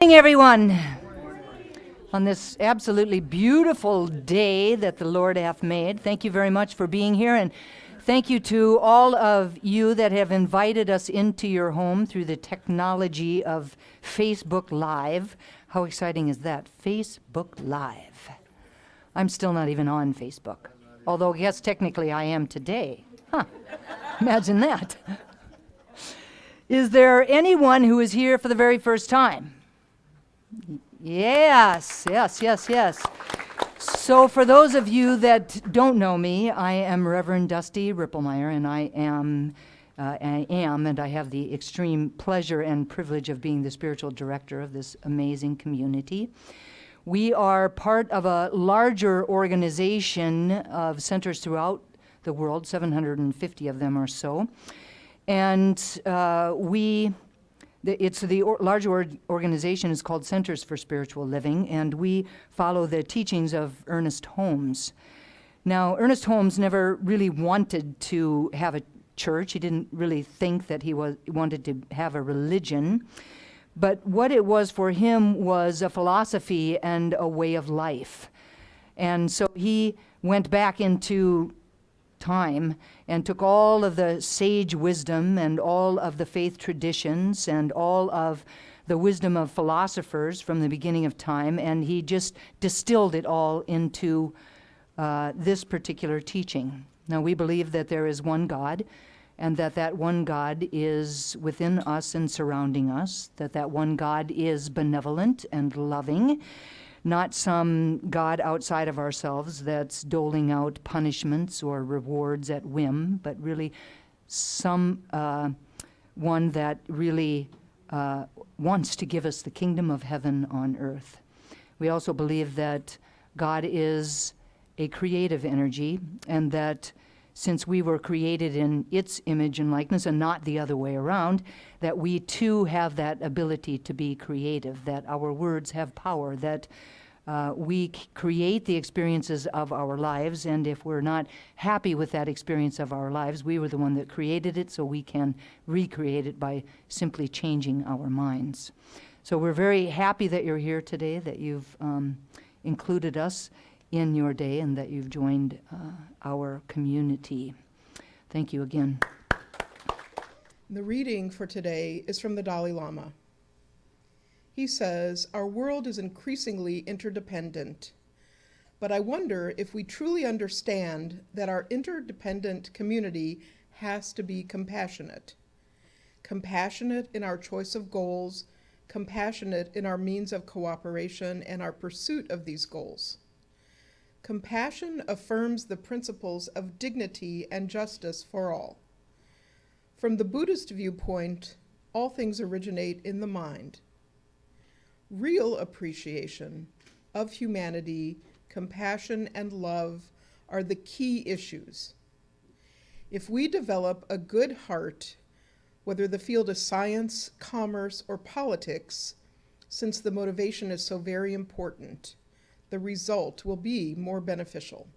Morning, everyone. On this absolutely beautiful day that the Lord hath made, thank you very much for being here, and thank you to all of you that have invited us into your home through the technology of Facebook Live. How exciting is that? Facebook Live. I'm still not even on Facebook, although yes, technically I am today. Huh. Imagine that. Is there anyone who is here for the very first time? Yes. So for those of you that don't know me, I am Reverend Dusty Ripplemeyer, and I have the extreme pleasure and privilege of being the spiritual director of this amazing community. We are part of a larger organization of centers throughout the world, 750 of them or so, and larger organization is called Centers for Spiritual Living, and we follow the teachings of Ernest Holmes. Now, Ernest Holmes never really wanted to have a church. He didn't really think that he wanted to have a religion. But what it was for him was a philosophy and a way of life. And so he went back into time and took all of the sage wisdom and all of the faith traditions and all of the wisdom of philosophers from the beginning of time, and he just distilled it all into this particular teaching. Now, we believe that there is one God, and that one God is within us and surrounding us, that one God is benevolent and loving, not some God outside of ourselves that's doling out punishments or rewards at whim, but really some one that really wants to give us the kingdom of heaven on earth. We also believe that God is a creative energy, and that since we were created in its image and likeness and not the other way around, that we too have that ability to be creative, that our words have power, that we create the experiences of our lives, and if we're not happy with that experience of our lives, we were the one that created it, so we can recreate it by simply changing our minds. So we're very happy that you're here today, that you've included us in your day, and that you've joined our community. Thank you again. The reading for today is from the Dalai Lama. He says, "Our world is increasingly interdependent, but I wonder if we truly understand that our interdependent community has to be compassionate. Compassionate in our choice of goals, compassionate in our means of cooperation and our pursuit of these goals. Compassion affirms the principles of dignity and justice for all. From the Buddhist viewpoint, all things originate in the mind. Real appreciation of humanity, compassion, and love are the key issues. If we develop a good heart, whether the field is science, commerce, or politics, since the motivation is so very important, the result will be more beneficial.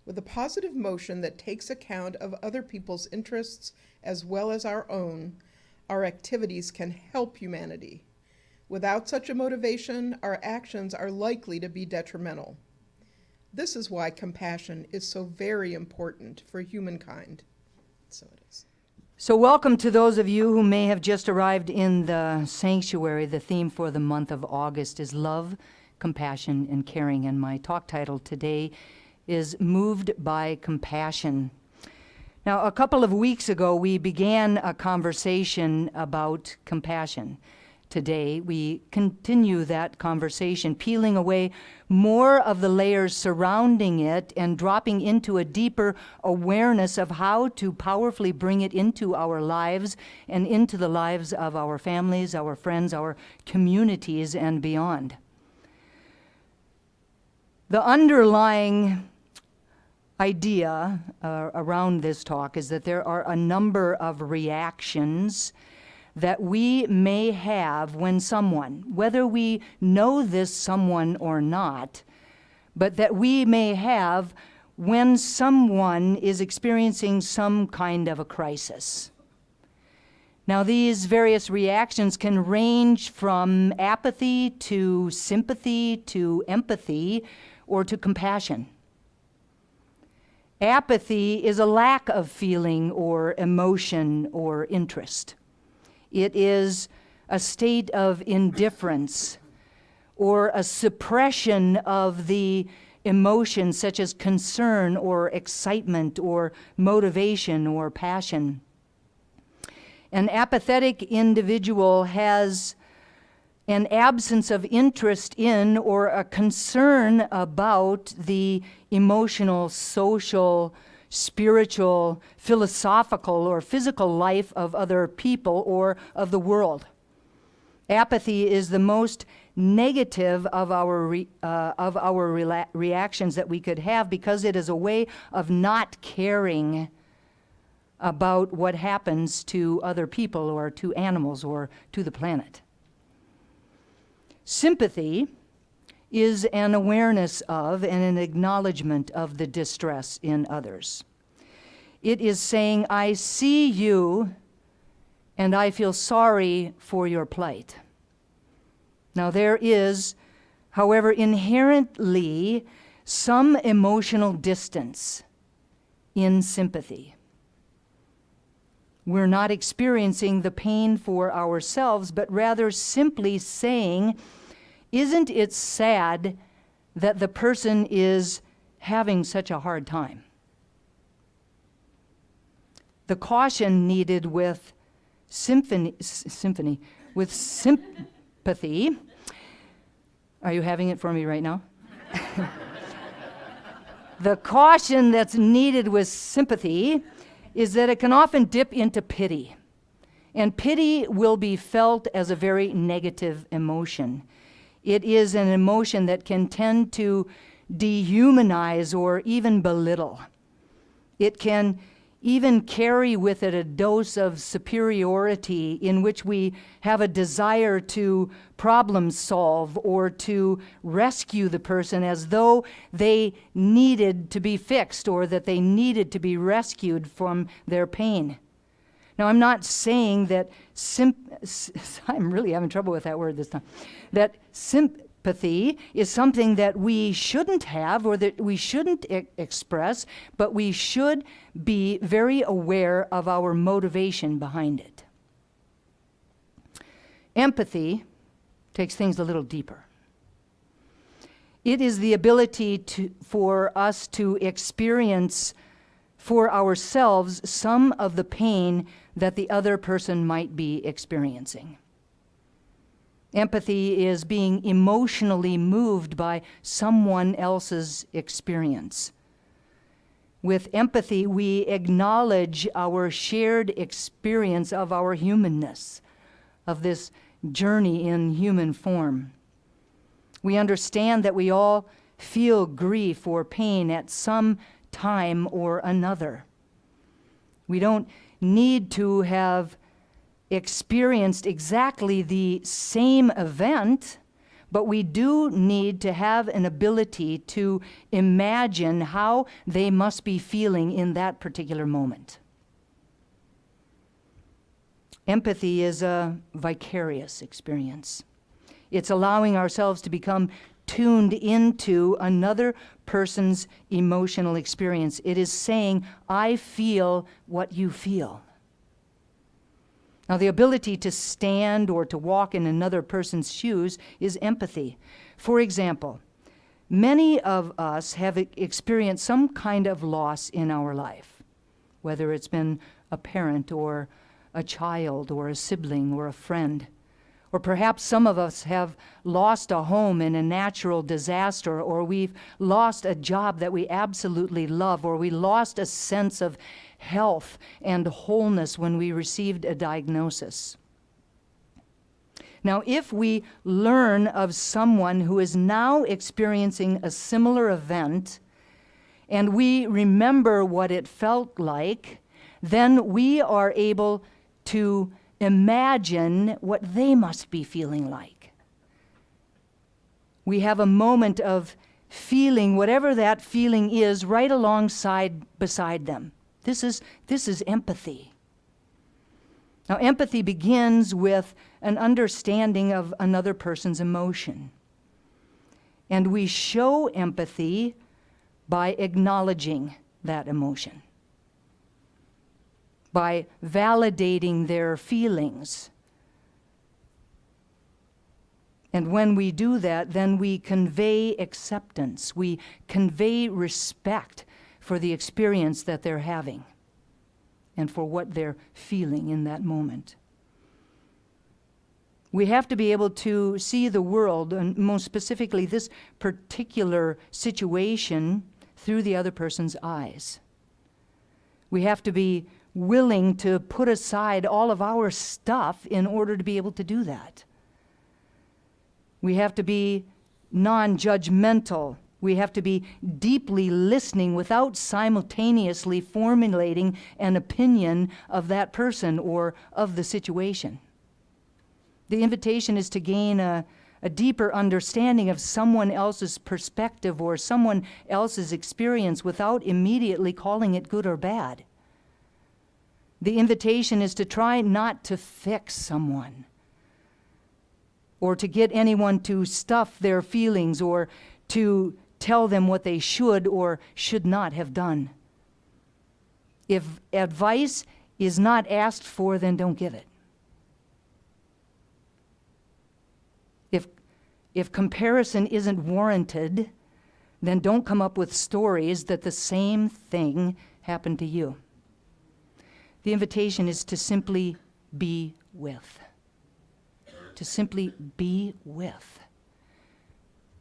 With a positive motion that takes account of other people's interests as well as our own, our activities can help humanity. Without such a motivation, our actions are likely to be detrimental. This is why compassion is so very important for humankind." So it is. So welcome to those of you who may have just arrived in the sanctuary. The theme for the month of August is love, compassion, and caring, and my talk title today is Moved by Compassion. Now, a couple of weeks ago, we began a conversation about compassion. Today, we continue that conversation, peeling away more of the layers surrounding it and dropping into a deeper awareness of how to powerfully bring it into our lives and into the lives of our families, our friends, our communities, and beyond. The underlying idea around this talk is that there are a number of reactions that we may have when someone, whether we know this someone or not, but that we may have when someone is experiencing some kind of a crisis. Now, these various reactions can range from apathy to sympathy to empathy or to compassion. Apathy is a lack of feeling or emotion or interest. It is a state of indifference or a suppression of the emotions such as concern or excitement or motivation or passion. An apathetic individual has an absence of interest in or a concern about the emotional, social, spiritual, philosophical, or physical life of other people or of the world. Apathy is the most negative of our reactions that we could have, because it is a way of not caring about what happens to other people or to animals or to the planet. Sympathy is an awareness of and an acknowledgement of the distress in others. It is saying, I see you and I feel sorry for your plight. Now, there is, however, inherently some emotional distance in sympathy. We're not experiencing the pain for ourselves, but rather simply saying, isn't it sad that the person is having such a hard time? The caution needed with sympathy. Are you having it for me right now? The caution that's needed with sympathy is that it can often dip into pity. And pity will be felt as a very negative emotion. It is an emotion that can tend to dehumanize or even belittle. It can even carry with it a dose of superiority in which we have a desire to problem solve or to rescue the person as though they needed to be fixed or that they needed to be rescued from their pain. Now, I'm not saying that I'm really having trouble with that word this time. That sympathy is something that we shouldn't have or that we shouldn't express, but we should be very aware of our motivation behind it. Empathy takes things a little deeper. It is the ability for us to experience for ourselves some of the pain that the other person might be experiencing. Empathy is being emotionally moved by someone else's experience. With empathy, we acknowledge our shared experience of our humanness, of this journey in human form. We understand that we all feel grief or pain at some time or another. We don't need to have experienced exactly the same event, but we do need to have an ability to imagine how they must be feeling in that particular moment. Empathy is a vicarious experience. It's allowing ourselves to become tuned into another person's emotional experience. It is saying, I feel what you feel. Now, the ability to stand or to walk in another person's shoes is empathy. For example, many of us have experienced some kind of loss in our life, whether it's been a parent or a child or a sibling or a friend. Or perhaps some of us have lost a home in a natural disaster, or we've lost a job that we absolutely love, or we lost a sense of health and wholeness when we received a diagnosis. Now, if we learn of someone who is now experiencing a similar event, and we remember what it felt like, then we are able to imagine what they must be feeling like. We have a moment of feeling whatever that feeling is right beside them. This is empathy. Now, empathy begins with an understanding of another person's emotion. And we show empathy by acknowledging that emotion, by validating their feelings. And when we do that, then we convey acceptance. We convey respect for the experience that they're having and for what they're feeling in that moment. We have to be able to see the world, and most specifically this particular situation, through the other person's eyes. We have to be willing to put aside all of our stuff in order to be able to do that. We have to be non-judgmental. We have to be deeply listening without simultaneously formulating an opinion of that person or of the situation. The invitation is to gain a deeper understanding of someone else's perspective or someone else's experience without immediately calling it good or bad. The invitation is to try not to fix someone or to get anyone to stuff their feelings or to tell them what they should or should not have done. If advice is not asked for, then don't give it. If comparison isn't warranted, then don't come up with stories that the same thing happened to you. The invitation is to simply be with. To simply be with.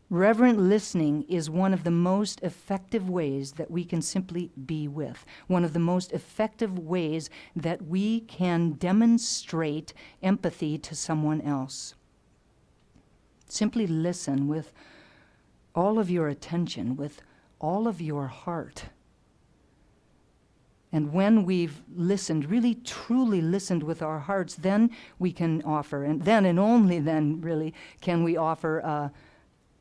Reverent listening is one of the most effective ways that we can simply be with. One of the most effective ways that we can demonstrate empathy to someone else. Simply listen with all of your attention, with all of your heart. And when we've listened, really truly listened with our hearts, then we can offer, and then and only then really can we offer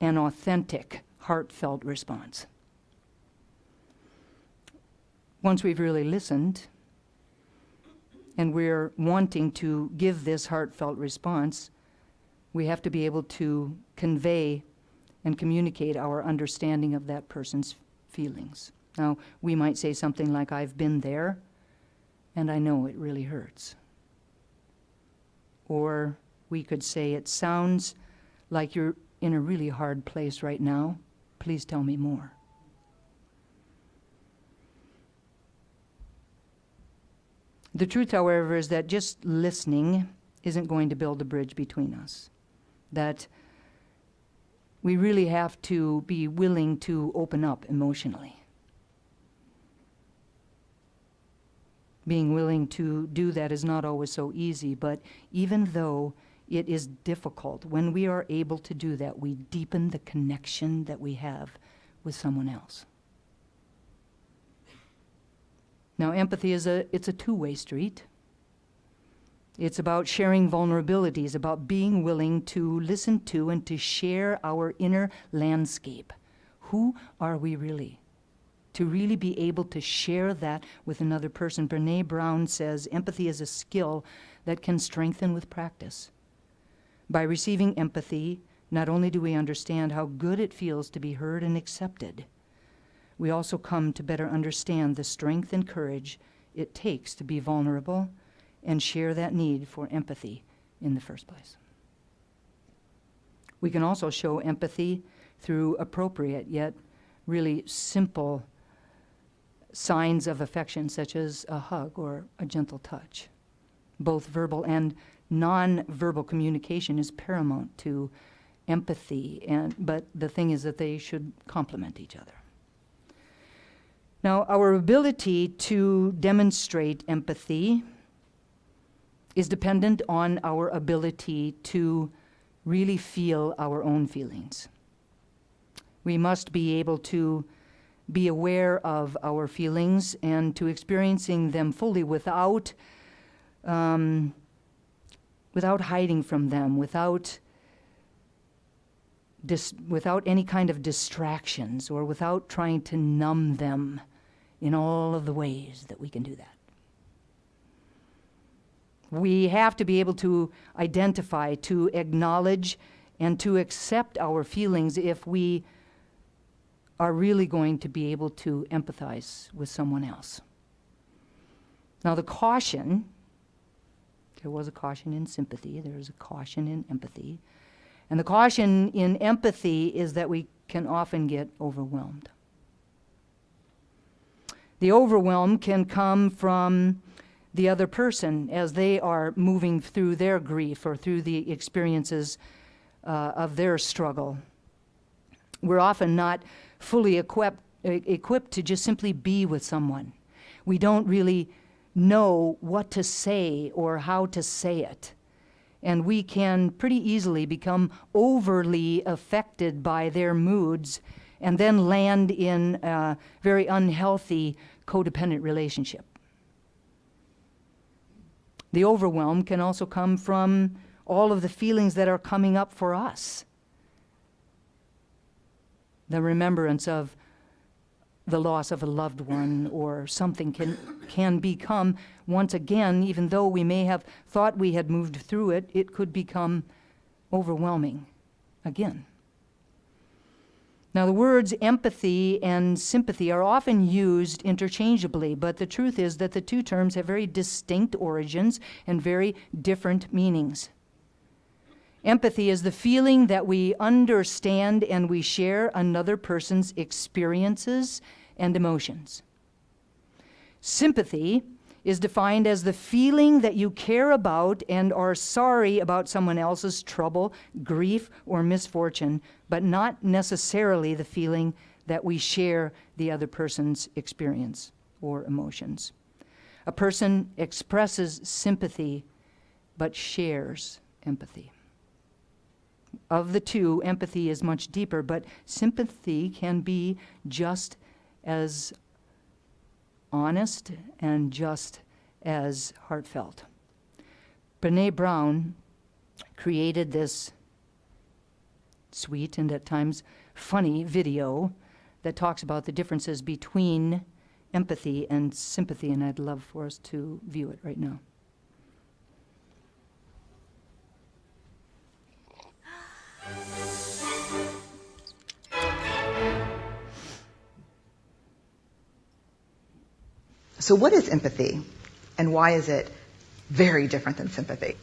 an authentic, heartfelt response. Once we've really listened, and we're wanting to give this heartfelt response, we have to be able to convey and communicate our understanding of that person's feelings. Now, we might say something like, I've been there, and I know it really hurts. Or we could say, it sounds like you're in a really hard place right now. Please tell me more. The truth, however, is that just listening isn't going to build a bridge between us. That we really have to be willing to open up emotionally. Being willing to do that is not always so easy, but even though it is difficult, when we are able to do that, we deepen the connection that we have with someone else. Now, empathy it's a two-way street. It's about sharing vulnerabilities, about being willing to listen to and to share our inner landscape. Who are we really? To really be able to share that with another person. Brené Brown says, empathy is a skill that can strengthen with practice. By receiving empathy, not only do we understand how good it feels to be heard and accepted, we also come to better understand the strength and courage it takes to be vulnerable and share that need for empathy in the first place. We can also show empathy through appropriate yet really simple signs of affection, such as a hug or a gentle touch. Both verbal and non-verbal communication is paramount to empathy, but the thing is that they should complement each other. Now, our ability to demonstrate empathy is dependent on our ability to really feel our own feelings. We must be able to be aware of our feelings and to experiencing them fully without hiding from them, without any kind of distractions or without trying to numb them in all of the ways that we can do that. We have to be able to identify, to acknowledge, and to accept our feelings if we are really going to be able to empathize with someone else. Now the caution, there was a caution in sympathy, there is a caution in empathy. And the caution in empathy is that we can often get overwhelmed. The overwhelm can come from the other person as they are moving through their grief or through the experiences of their struggle. We're often not fully equipped to just simply be with someone. We don't really know what to say or how to say it. And we can pretty easily become overly affected by their moods and then land in a very unhealthy codependent relationship. The overwhelm can also come from all of the feelings that are coming up for us. The remembrance of the loss of a loved one or something can become, once again, even though we may have thought we had moved through it, it could become overwhelming again. Now, the words empathy and sympathy are often used interchangeably, but the truth is that the two terms have very distinct origins and very different meanings. Empathy is the feeling that we understand and we share another person's experiences and emotions. Sympathy is defined as the feeling that you care about and are sorry about someone else's trouble, grief, or misfortune, but not necessarily the feeling that we share the other person's experience or emotions. A person expresses sympathy but shares empathy. Of the two, empathy is much deeper, but sympathy can be just as honest and just as heartfelt. Brené Brown created this sweet and at times funny video that talks about the differences between empathy and sympathy, and I'd love for us to view it right now. So what is empathy, and why is it very different than sympathy?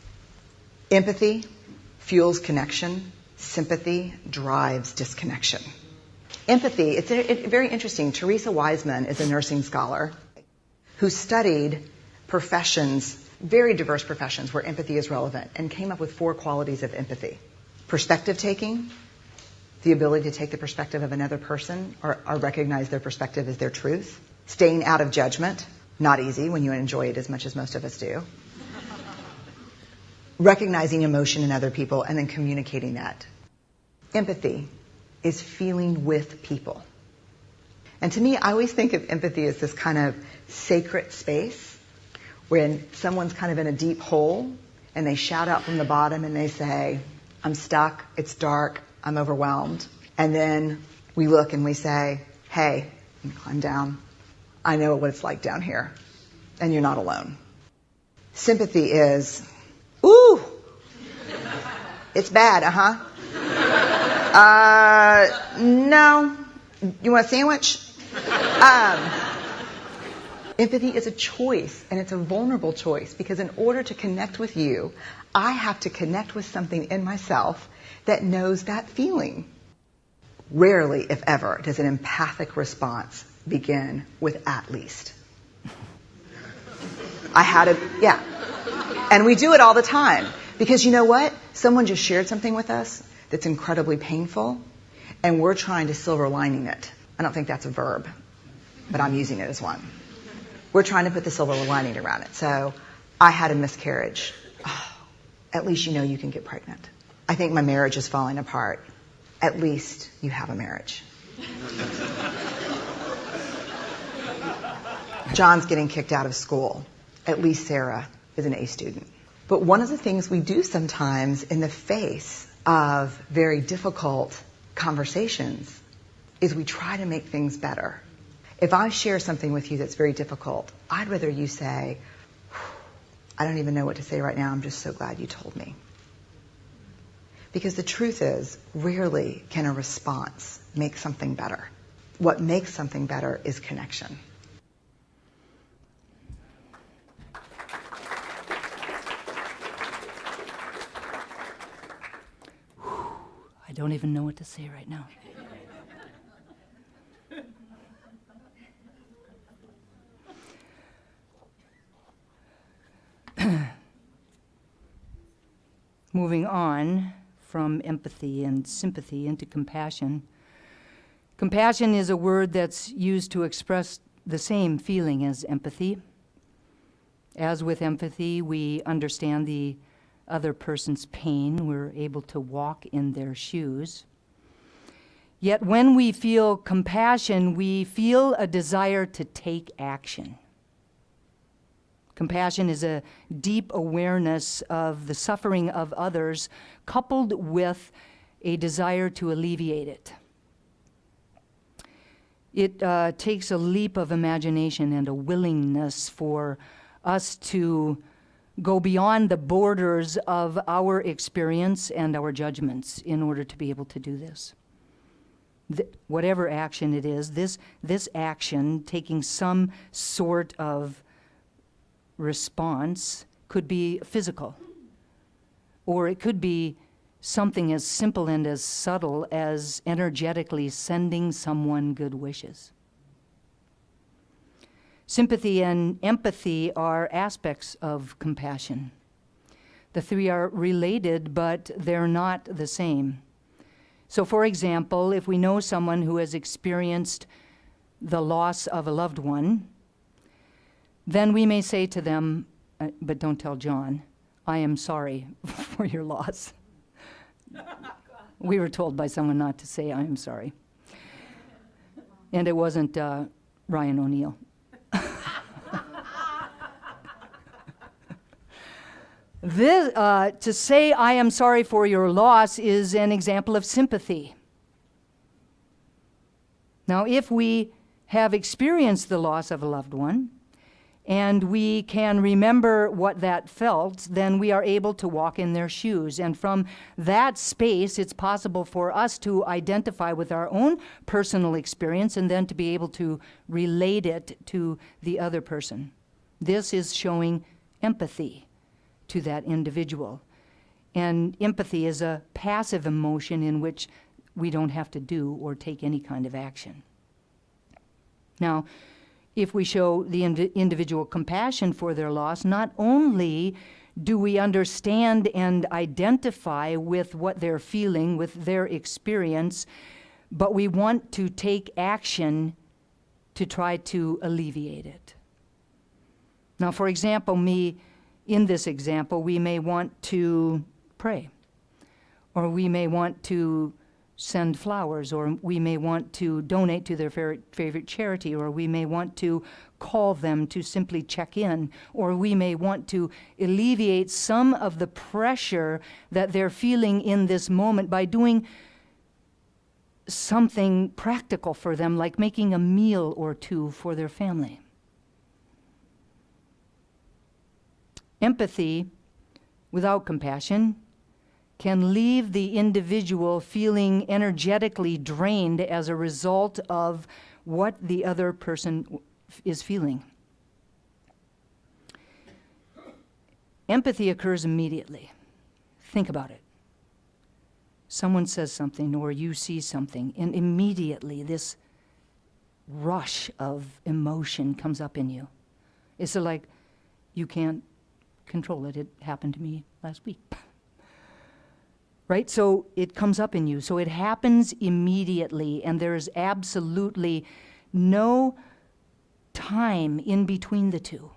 Empathy fuels connection. Sympathy drives disconnection. Empathy, it's very interesting. Teresa Wiseman is a nursing scholar who studied professions, very diverse professions where empathy is relevant, and came up with 4 qualities of empathy. Perspective taking, the ability to take the perspective of another person or recognize their perspective as their truth. Staying out of judgment, not easy when you enjoy it as much as most of us do. Recognizing emotion in other people and then communicating that. Empathy is feeling with people. And to me, I always think of empathy as this kind of sacred space when someone's kind of in a deep hole and they shout out from the bottom and they say, I'm stuck, it's dark, I'm overwhelmed. And then we look and we say, hey, you climb down. I know what it's like down here, and you're not alone. Sympathy is, ooh, it's bad, no, you want a sandwich? Empathy is a choice, and it's a vulnerable choice, because in order to connect with you, I have to connect with something in myself that knows that feeling. Rarely, if ever, does an empathic response begin with at least. And we do it all the time. Because you know what? Someone just shared something with us that's incredibly painful, and we're trying to silver lining it. I don't think that's a verb, but I'm using it as one. We're trying to put the silver lining around it. So, I had a miscarriage. Oh, at least you know you can get pregnant. I think my marriage is falling apart. At least you have a marriage. John's getting kicked out of school. At least Sarah is an A student. But one of the things we do sometimes in the face of very difficult conversations is we try to make things better. If I share something with you that's very difficult, I'd rather you say, I don't even know what to say right now. I'm just so glad you told me. Because the truth is, rarely can a response make something better. What makes something better is connection. I don't even know what to say right now. Moving on from empathy and sympathy into compassion. Compassion is a word that's used to express the same feeling as empathy. As with empathy, we understand the other person's pain. We're able to walk in their shoes. Yet when we feel compassion, we feel a desire to take action. Compassion is a deep awareness of the suffering of others, coupled with a desire to alleviate it. It takes a leap of imagination and a willingness for us to go beyond the borders of our experience and our judgments in order to be able to do this. Whatever action it is, this action, taking some sort of response, could be physical, or it could be something as simple and as subtle as energetically sending someone good wishes. Sympathy and empathy are aspects of compassion. The three are related, but they're not the same. So, for example, if we know someone who has experienced the loss of a loved one, then we may say to them, but don't tell John, I am sorry for your loss. We were told by someone not to say I am sorry. And it wasn't Ryan O'Neill. To say I am sorry for your loss is an example of sympathy. Now, if we have experienced the loss of a loved one, and we can remember what that felt, then we are able to walk in their shoes. And from that space, it's possible for us to identify with our own personal experience and then to be able to relate it to the other person. This is showing empathy to that individual. And empathy is a passive emotion in which we don't have to do or take any kind of action. Now, if we show the individual compassion for their loss, not only do we understand and identify with what they're feeling, with their experience, but we want to take action to try to alleviate it. Now, for example, in this example, we may want to pray, or we may want to send flowers, or we may want to donate to their favorite charity, or we may want to call them to simply check in, or we may want to alleviate some of the pressure that they're feeling in this moment by doing something practical for them, like making a meal or two for their family. Empathy without compassion can leave the individual feeling energetically drained as a result of what the other person is feeling. Empathy occurs immediately. Think about it. Someone says something or you see something, and immediately this rush of emotion comes up in you. It's like you can't control it. It happened to me last week. Right? So it comes up in you. So it happens immediately, and there is absolutely no time in between the two,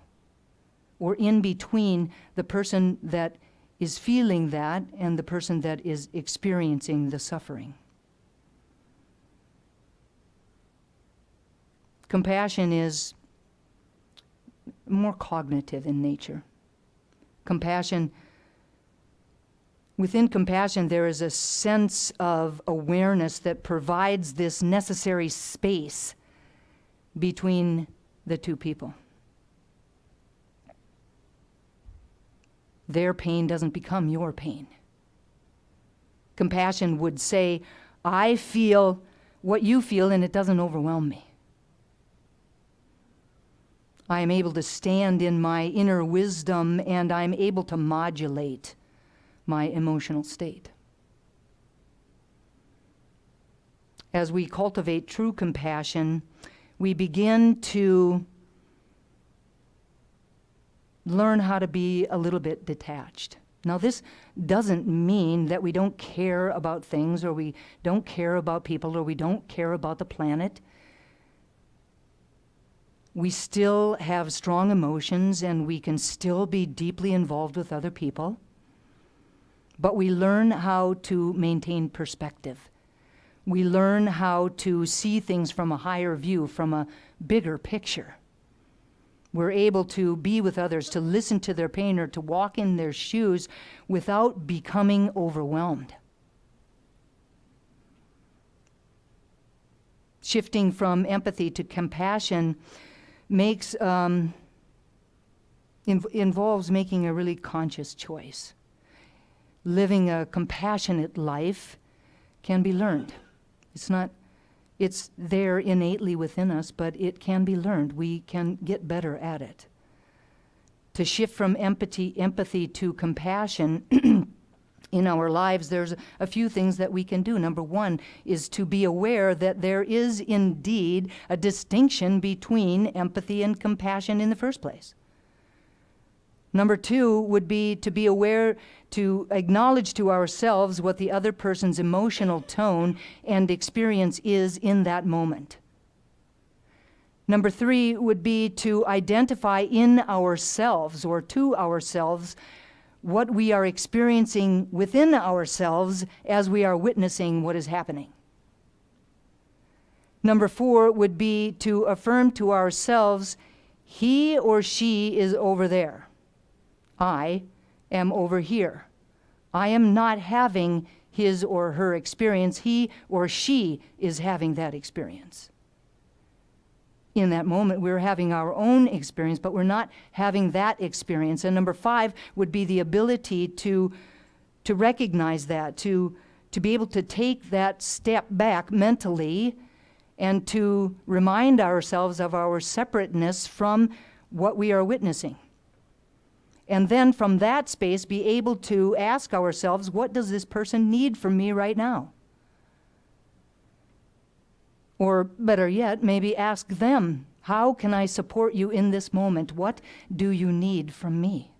or in between the person that is feeling that and the person that is experiencing the suffering. Compassion is more cognitive in nature. Within compassion, there is a sense of awareness that provides this necessary space between the two people. their pain doesn't become your pain. Compassion would say, I feel what you feel and it doesn't overwhelm me. I am able to stand in my inner wisdom and I'm able to modulate my emotional state. As we cultivate true compassion, we begin to learn how to be a little bit detached. Now, this doesn't mean that we don't care about things, or we don't care about people, or we don't care about the planet. We still have strong emotions, and we can still be deeply involved with other people. But we learn how to maintain perspective. We learn how to see things from a higher view, from a bigger picture. We're able to be with others, to listen to their pain, or to walk in their shoes without becoming overwhelmed. Shifting from empathy to compassion involves making a really conscious choice. Living a compassionate life can be learned. It's there innately within us, but it can be learned. We can get better at it. To shift from empathy to compassion in our lives, there's a few things that we can do. Number one is to be aware that there is indeed a distinction between empathy and compassion in the first place. Number two would be to be aware, to acknowledge to ourselves what the other person's emotional tone and experience is in that moment. Number three would be to identify in ourselves or to ourselves what we are experiencing within ourselves as we are witnessing what is happening. Number four would be to affirm to ourselves, he or she is over there. I am over here. I am not having his or her experience. He or she is having that experience. In that moment, we're having our own experience, but we're not having that experience. And number five would be the ability to recognize that, to be able to take that step back mentally and to remind ourselves of our separateness from what we are witnessing. And then from that space, be able to ask ourselves, what does this person need from me right now? Or better yet, maybe ask them, how can I support you in this moment? What do you need from me?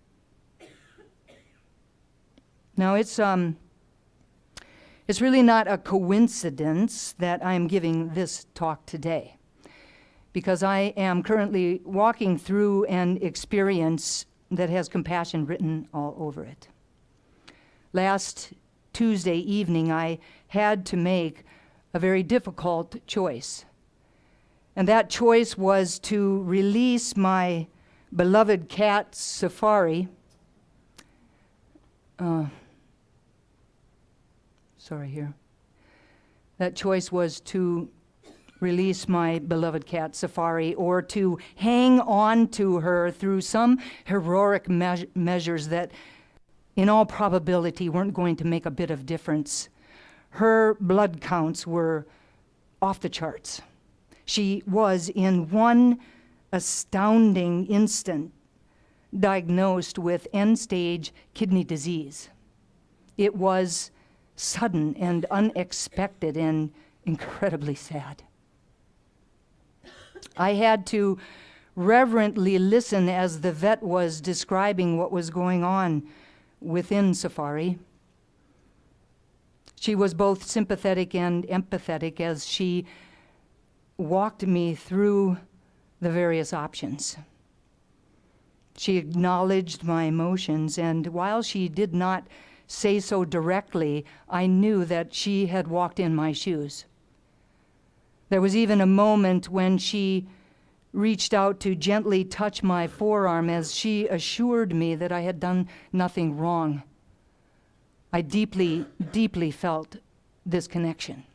Now, it's really not a coincidence that I'm giving this talk today, because I am currently walking through an experience that has compassion written all over it. Last Tuesday evening, I had to make a very difficult choice. And that choice was to release my beloved cat, Safari. That choice was to release my beloved cat, Safari, or to hang on to her through some heroic measures that, in all probability, weren't going to make a bit of difference. Her blood counts were off the charts. She was, in one astounding instant, diagnosed with end-stage kidney disease. It was sudden and unexpected and incredibly sad. I had to reverently listen as the vet was describing what was going on within Safari. She was both sympathetic and empathetic as she walked me through the various options. She acknowledged my emotions, and while she did not say so directly, I knew that she had walked in my shoes. There was even a moment when she reached out to gently touch my forearm as she assured me that I had done nothing wrong. I deeply, deeply felt this connection.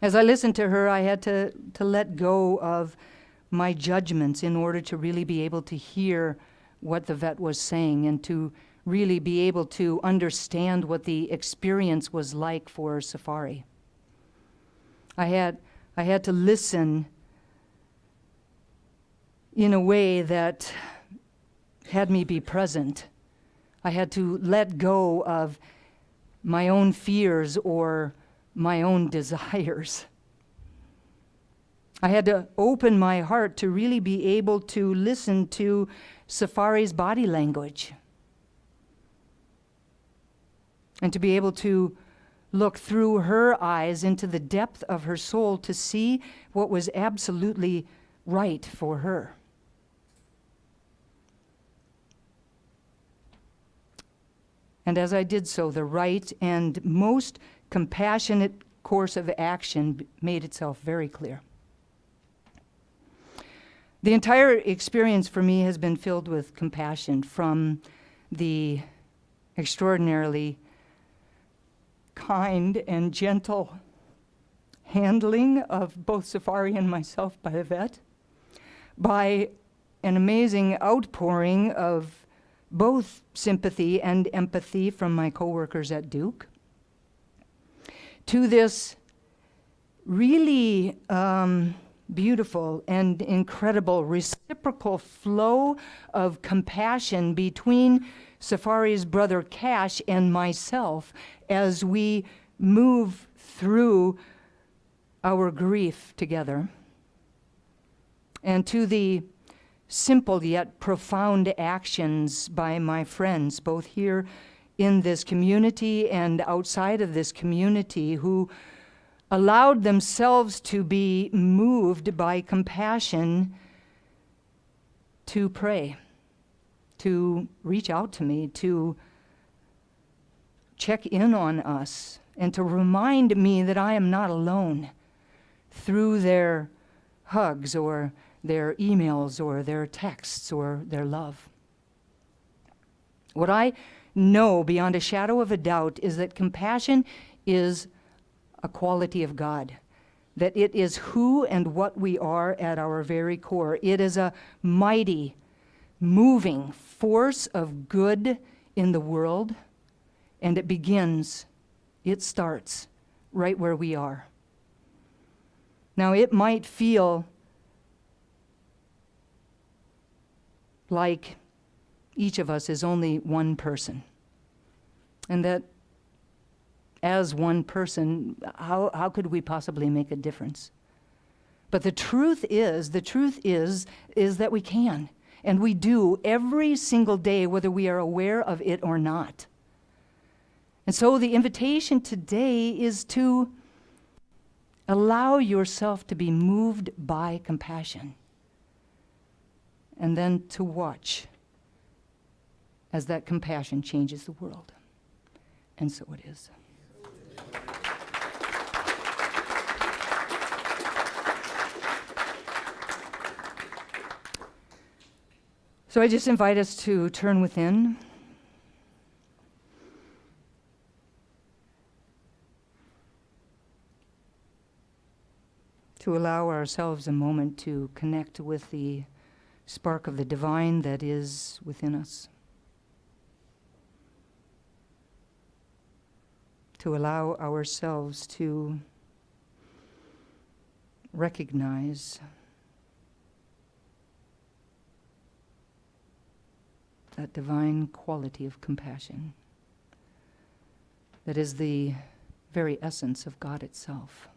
As I listened to her, I had to let go of my judgments in order to really be able to hear what the vet was saying and to really be able to understand what the experience was like for Safari. I had to listen in a way that had me be present. I had to let go of my own fears or my own desires. I had to open my heart to really be able to listen to Safari's body language and to be able to look through her eyes into the depth of her soul to see what was absolutely right for her. And as I did so, the right and most compassionate course of action made itself very clear. The entire experience for me has been filled with compassion, from the extraordinarily kind and gentle handling of both Safari and myself by the vet, by an amazing outpouring of both sympathy and empathy from my coworkers at Duke, to this really beautiful and incredible reciprocal flow of compassion between Safari's brother Cash and myself as we move through our grief together, and to the simple yet profound actions by my friends, both here in this community and outside of this community, who allowed themselves to be moved by compassion to pray, to reach out to me, to check in on us, and to remind me that I am not alone through their hugs or their emails or their texts or their love. What I know beyond a shadow of a doubt is that compassion is a quality of God, that it is who and what we are at our very core. It is a mighty, moving force of good in the world, and it starts right where we are. Now, it might feel like each of us is only one person, and that as one person, how could we possibly make a difference? But the truth is that we can, and we do every single day, whether we are aware of it or not. And so the invitation today is to allow yourself to be moved by compassion, and then to watch as that compassion changes the world. And so it is. So I just invite us to turn within. To allow ourselves a moment to connect with the spark of the divine that is within us. To allow ourselves to recognize that divine quality of compassion that is the very essence of God itself.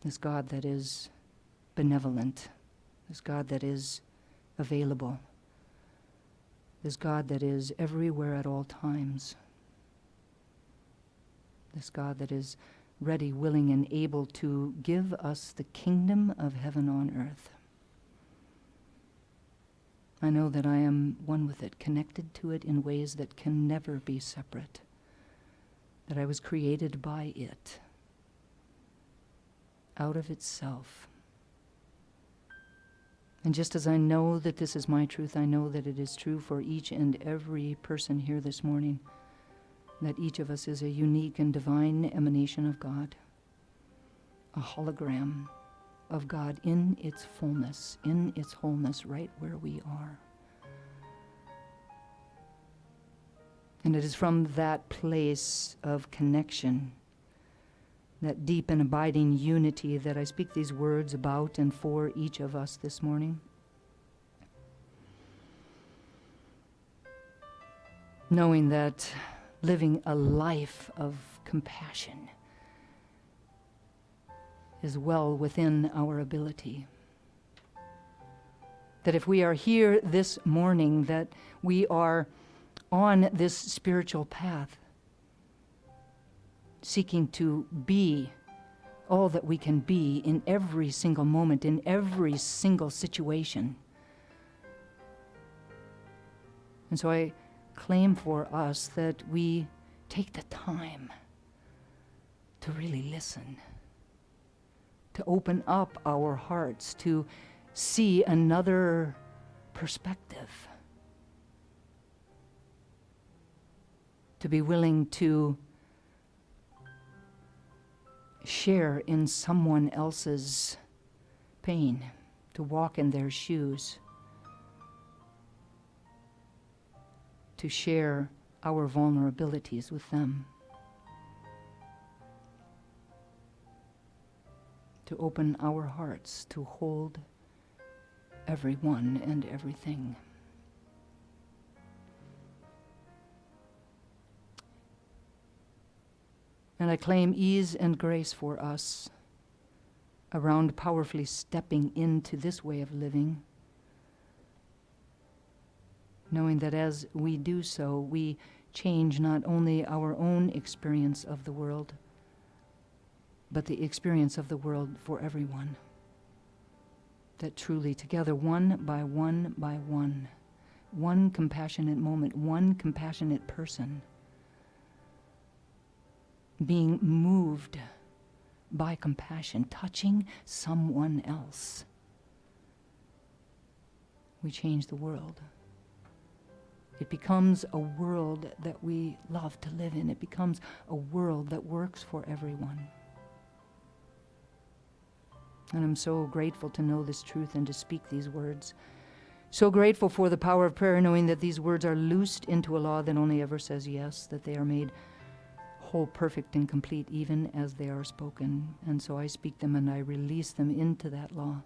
This God that is benevolent, this God that is available, this God that is everywhere at all times, this God that is ready, willing, and able to give us the kingdom of heaven on earth. I know that I am one with it, connected to it in ways that can never be separate, that I was created by it, out of itself. And just as I know that this is my truth, I know that it is true for each and every person here this morning, that each of us is a unique and divine emanation of God, a hologram of God in its fullness, in its wholeness, right where we are. And it is from that place of connection, that deep and abiding unity, that I speak these words about and for each of us this morning. Knowing that living a life of compassion is well within our ability. That if we are here this morning, that we are on this spiritual path, seeking to be all that we can be in every single moment, in every single situation. And so I claim for us that we take the time to really listen, to open up our hearts, to see another perspective, to be willing to share in someone else's pain, to walk in their shoes, to share our vulnerabilities with them, to open our hearts to hold everyone and everything. And I claim ease and grace for us around powerfully stepping into this way of living, knowing that as we do so, we change not only our own experience of the world, but the experience of the world for everyone. That truly together, one by one by one compassionate moment, one compassionate person, being moved by compassion, touching someone else, we change the world. It becomes a world that we love to live in. It becomes a world that works for everyone. And I'm so grateful to know this truth and to speak these words. So grateful for the power of prayer, knowing that these words are loosed into a law that only ever says yes, that they are made whole, perfect, and complete, even as they are spoken. And so I speak them and I release them into that law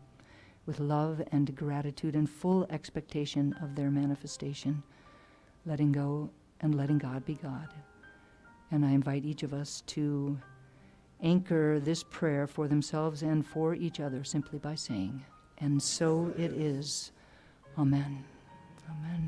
with love and gratitude and full expectation of their manifestation, letting go and letting God be God. And I invite each of us to anchor this prayer for themselves and for each other simply by saying, "And so it is. Amen." Amen.